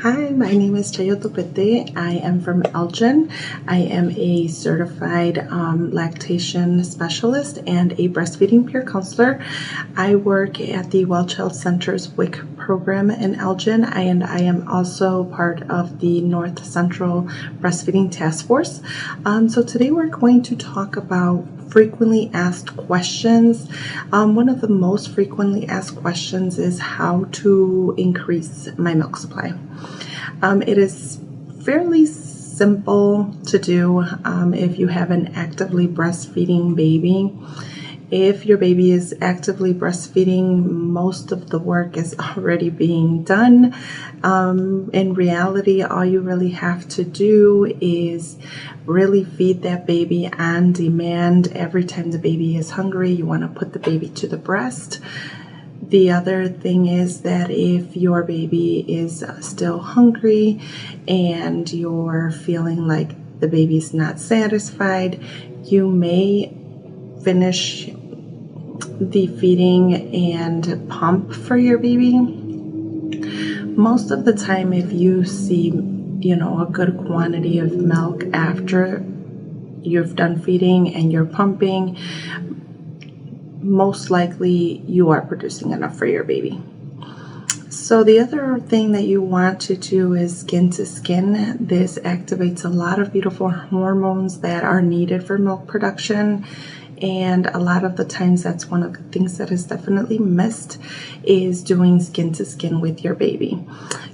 Hi, my name is Chayo Topete. I am from Elgin. I am a certified lactation specialist and a breastfeeding peer counselor. I work at the Well Child Center's WIC program in Elgin, and I am also part of the North Central Breastfeeding Task Force. So today we're going to talk about frequently asked questions. One of the most frequently asked questions is how to increase my milk supply. It is fairly simple to do if you have an actively breastfeeding baby. If your baby is actively breastfeeding, most of the work is already being done. In reality, all you really have to do is really feed that baby on demand. Every time the baby is hungry, you want to put the baby to the breast. The other thing is that if your baby is still hungry and you're feeling like the baby's not satisfied, you may finish the feeding and pump for your baby. Most of the time, if you see, a good quantity of milk after you've done feeding and you're pumping, most likely you are producing enough for your baby. So the other thing that you want to do is skin to skin. This activates a lot of beautiful hormones that are needed for milk production. And a lot of the times that's one of the things that is definitely missed is doing skin to skin with your baby.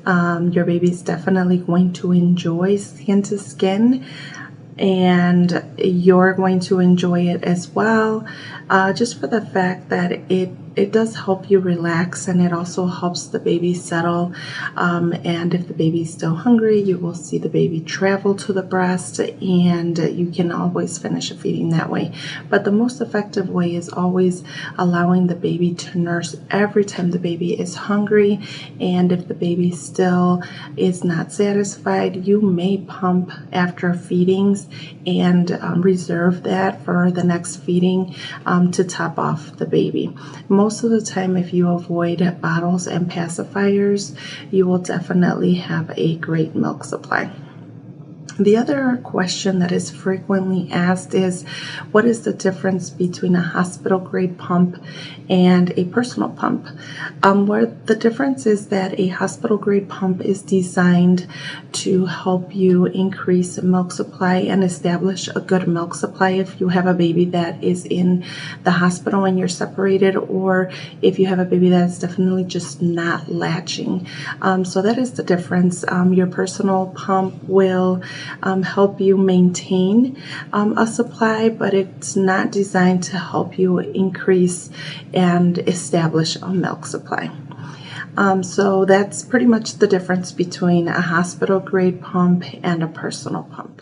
Your baby's definitely going to enjoy skin to skin, and you're going to enjoy it as well, just for the fact that it does help you relax, and it also helps the baby settle. And if the baby's still hungry, you will see the baby travel to the breast, and you can always finish a feeding that way. But the most effective way is always allowing the baby to nurse every time the baby is hungry. And if the baby still is not satisfied, you may pump after feedings and reserve that for the next feeding to top off the baby. Most of the time, if you avoid bottles and pacifiers, you will definitely have a great milk supply. The other question that is frequently asked is, what is the difference between a hospital grade pump and a personal pump? Where the difference is that a hospital grade pump is designed to help you increase milk supply and establish a good milk supply if you have a baby that is in the hospital and you're separated, or if you have a baby that's definitely just not latching. So that is the difference. Your personal pump will help you maintain a supply, but it's not designed to help you increase and establish a milk supply. So that's pretty much the difference between a hospital grade pump and a personal pump.